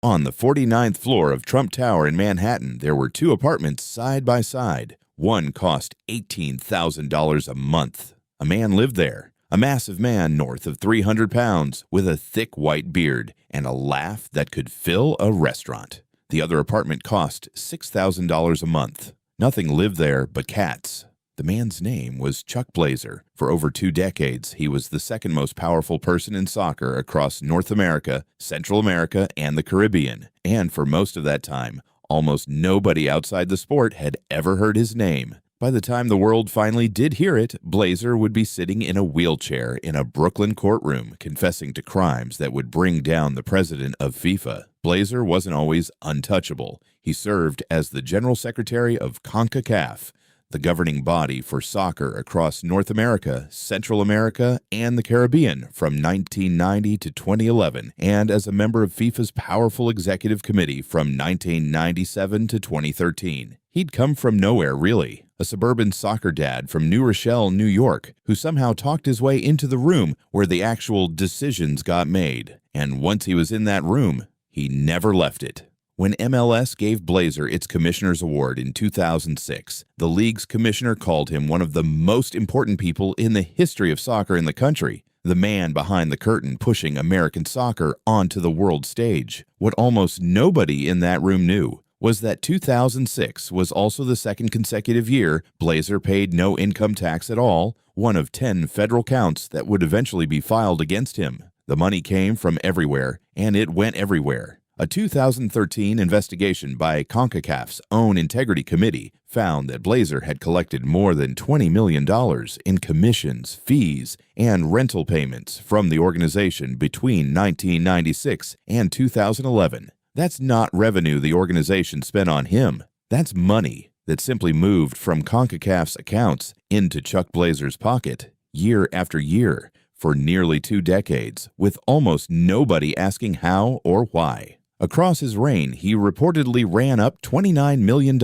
On the 49th floor of Trump Tower in Manhattan, there were two apartments side by side. One cost $18,000 a month. A man lived there, a massive man north of 300 pounds with a thick white beard and a laugh that could fill a restaurant. The other apartment cost $6,000 a month. Nothing lived there but cats. The man's name was Chuck Blazer. For over 2 decades, he was the second most powerful person in soccer across North America, Central America, and the Caribbean. And for most of that time, almost nobody outside the sport had ever heard his name. By the time the world finally did hear it, Blazer would be sitting in a wheelchair in a Brooklyn courtroom, confessing to crimes that would bring down the president of FIFA. Blazer wasn't always untouchable. He served as the general secretary of CONCACAF, the governing body for soccer across North America, Central America, and the Caribbean from 1990 to 2011, and as a member of FIFA's powerful executive committee from 1997 to 2013. He'd come from nowhere, really. A suburban soccer dad from New Rochelle, New York, who somehow talked his way into the room where the actual decisions got made. And once he was in that room, he never left it. When MLS gave Blazer its Commissioner's Award in 2006, the league's commissioner called him one of the most important people in the history of soccer in the country, the man behind the curtain pushing American soccer onto the world stage. What almost nobody in that room knew was that 2006 was also the second consecutive year Blazer paid no income tax at all, one of 10 federal counts that would eventually be filed against him. The money came from everywhere, and it went everywhere. A 2013 investigation by CONCACAF's own Integrity Committee found that Blazer had collected more than $20 million in commissions, fees, and rental payments from the organization between 1996 and 2011. That's not revenue the organization spent on him. That's money that simply moved from CONCACAF's accounts into Chuck Blazer's pocket year after year for nearly 2 decades, with almost nobody asking how or why. Across his reign, he reportedly ran up $29 million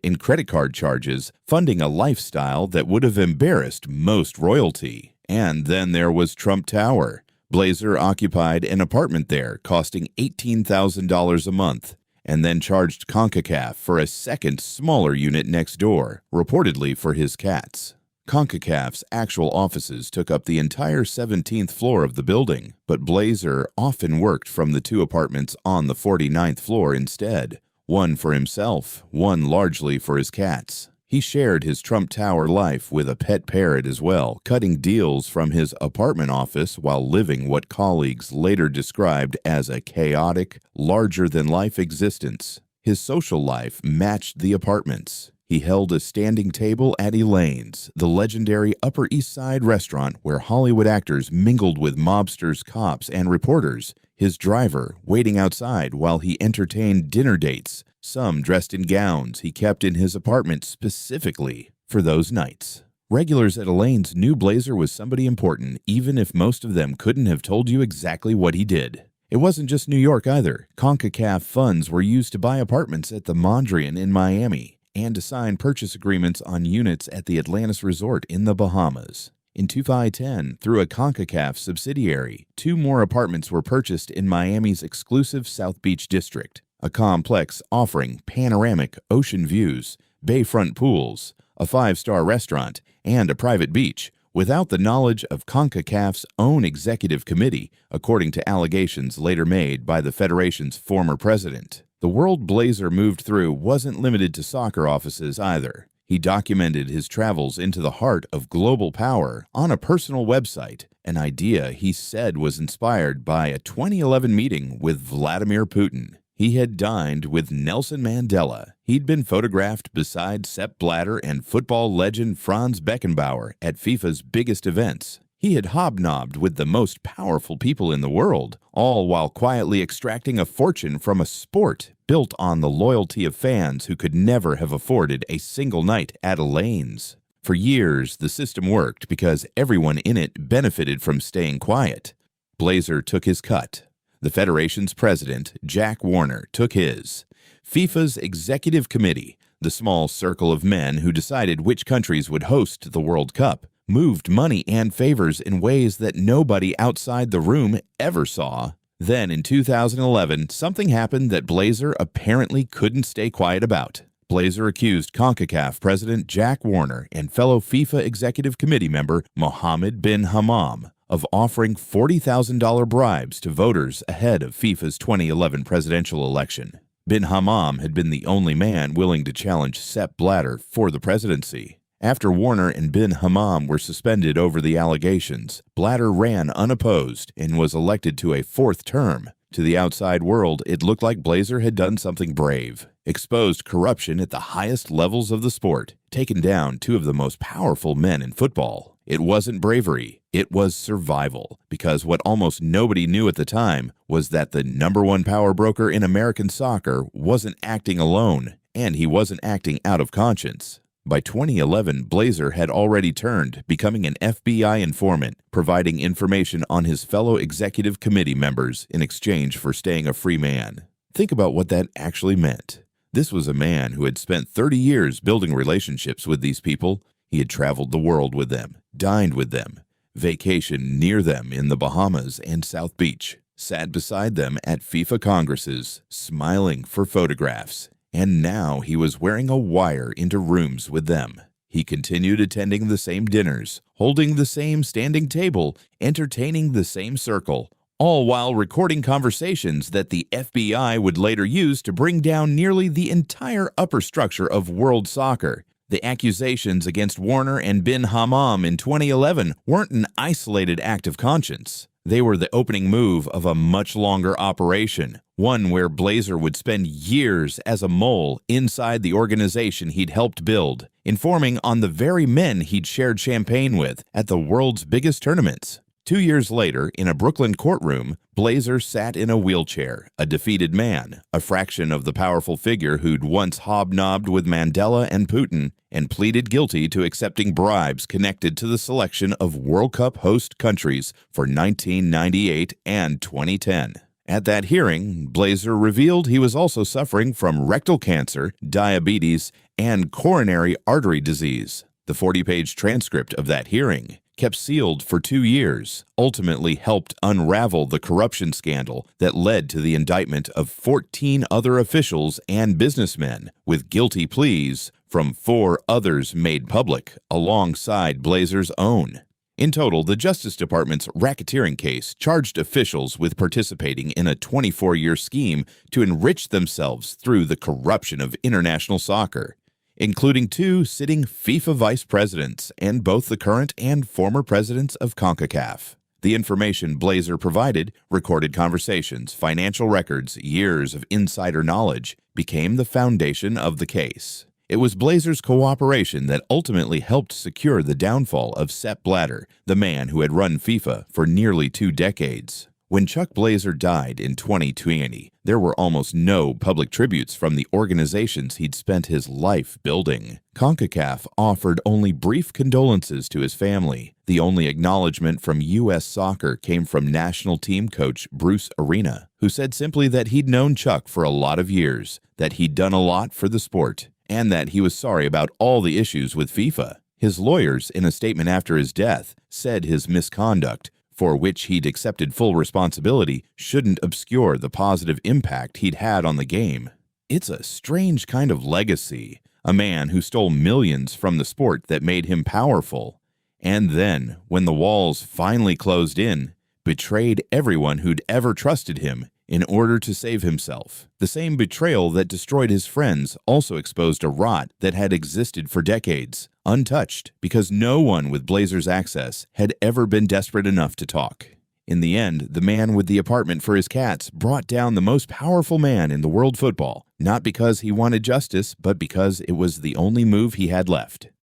in credit card charges, funding a lifestyle that would have embarrassed most royalty. And then there was Trump Tower. Blazer occupied an apartment there, costing $18,000 a month, and then charged CONCACAF for a second, smaller unit next door, reportedly for his cats. CONCACAF's actual offices took up the entire 17th floor of the building, but Blazer often worked from the 2 apartments on the 49th floor instead, one for himself, one largely for his cats. He shared his Trump Tower life with a pet parrot as well, cutting deals from his apartment office while living what colleagues later described as a chaotic, larger-than-life existence. His social life matched the apartments. He held a standing table at Elaine's, the legendary Upper East Side restaurant where Hollywood actors mingled with mobsters, cops, and reporters, his driver waiting outside while he entertained dinner dates, some dressed in gowns he kept in his apartment specifically for those nights. Regulars at Elaine's knew Blazer was somebody important, even if most of them couldn't have told you exactly what he did. It wasn't just New York either. CONCACAF funds were used to buy apartments at the Mondrian in Miami and to sign purchase agreements on units at the Atlantis Resort in the Bahamas. In 2010, through a CONCACAF subsidiary, 2 more apartments were purchased in Miami's exclusive South Beach district, a complex offering panoramic ocean views, bayfront pools, a 5-star restaurant, and a private beach, without the knowledge of CONCACAF's own executive committee, according to allegations later made by the federation's former president. The world Blazer moved through wasn't limited to soccer offices either. He documented his travels into the heart of global power on a personal website, an idea he said was inspired by a 2011 meeting with Vladimir Putin. He had dined with Nelson Mandela. He'd been photographed beside Sepp Blatter and football legend Franz Beckenbauer at FIFA's biggest events. He had hobnobbed with the most powerful people in the world, all while quietly extracting a fortune from a sport built on the loyalty of fans who could never have afforded a single night at Elaine's. For years, the system worked because everyone in it benefited from staying quiet. Blazer took his cut. The Federation's president, Jack Warner, took his. FIFA's executive committee, the small circle of men who decided which countries would host the World Cup, moved money and favors in ways that nobody outside the room ever saw. Then in 2011, something happened that Blazer apparently couldn't stay quiet about. Blazer accused CONCACAF President Jack Warner and fellow FIFA Executive Committee member Mohammed bin Hammam of offering $40,000 bribes to voters ahead of FIFA's 2011 presidential election. Bin Hammam had been the only man willing to challenge Sepp Blatter for the presidency. After Warner and bin Hammam were suspended over the allegations, Blatter ran unopposed and was elected to a fourth term. To the outside world, it looked like Blazer had done something brave, exposed corruption at the highest levels of the sport, taken down two of the most powerful men in football. It wasn't bravery, it was survival, because what almost nobody knew at the time was that the #1 power broker in American soccer wasn't acting alone, and he wasn't acting out of conscience. By 2011, Blazer had already turned, becoming an FBI informant, providing information on his fellow executive committee members in exchange for staying a free man. Think about what that actually meant. This was a man who had spent 30 years building relationships with these people. He had traveled the world with them, dined with them, vacationed near them in the Bahamas and South Beach, sat beside them at FIFA congresses, smiling for photographs. And now he was wearing a wire into rooms with them. He continued attending the same dinners, holding the same standing table, entertaining the same circle, all while recording conversations that the FBI would later use to bring down nearly the entire upper structure of world soccer. The accusations against Warner and bin Hammam in 2011 weren't an isolated act of conscience. They were the opening move of a much longer operation, one where Blazer would spend years as a mole inside the organization he'd helped build, informing on the very men he'd shared champagne with at the world's biggest tournaments. 2 years later, in a Brooklyn courtroom, Blazer sat in a wheelchair, a defeated man, a fraction of the powerful figure who'd once hobnobbed with Mandela and Putin, and pleaded guilty to accepting bribes connected to the selection of World Cup host countries for 1998 and 2010. At that hearing, Blazer revealed he was also suffering from rectal cancer, diabetes, and coronary artery disease. The 40-page transcript of that hearing, kept sealed for 2 years, ultimately helped unravel the corruption scandal that led to the indictment of 14 other officials and businessmen, with guilty pleas from 4 others made public alongside Blazer's own. In total, the Justice Department's racketeering case charged officials with participating in a 24-year scheme to enrich themselves through the corruption of international soccer, including 2 sitting FIFA vice presidents and both the current and former presidents of CONCACAF. The information Blazer provided, recorded conversations, financial records, years of insider knowledge, became the foundation of the case. It was Blazer's cooperation that ultimately helped secure the downfall of Sepp Blatter, the man who had run FIFA for nearly 2 decades. When Chuck Blazer died in 2020, there were almost no public tributes from the organizations he'd spent his life building. CONCACAF offered only brief condolences to his family. The only acknowledgement from U.S. Soccer came from national team coach Bruce Arena, who said simply that he'd known Chuck for a lot of years, that he'd done a lot for the sport, and that he was sorry about all the issues with FIFA. His lawyers, in a statement after his death, said his misconduct, for which he'd accepted full responsibility, shouldn't obscure the positive impact he'd had on the game. It's a strange kind of legacy, a man who stole millions from the sport that made him powerful, and then, when the walls finally closed in, betrayed everyone who'd ever trusted him in order to save himself. The same betrayal that destroyed his friends also exposed a rot that had existed for decades, untouched, because no one with Blazer's access had ever been desperate enough to talk. In the end, the man with the apartment for his cats brought down the most powerful man in the world football, not because he wanted justice, but because it was the only move he had left.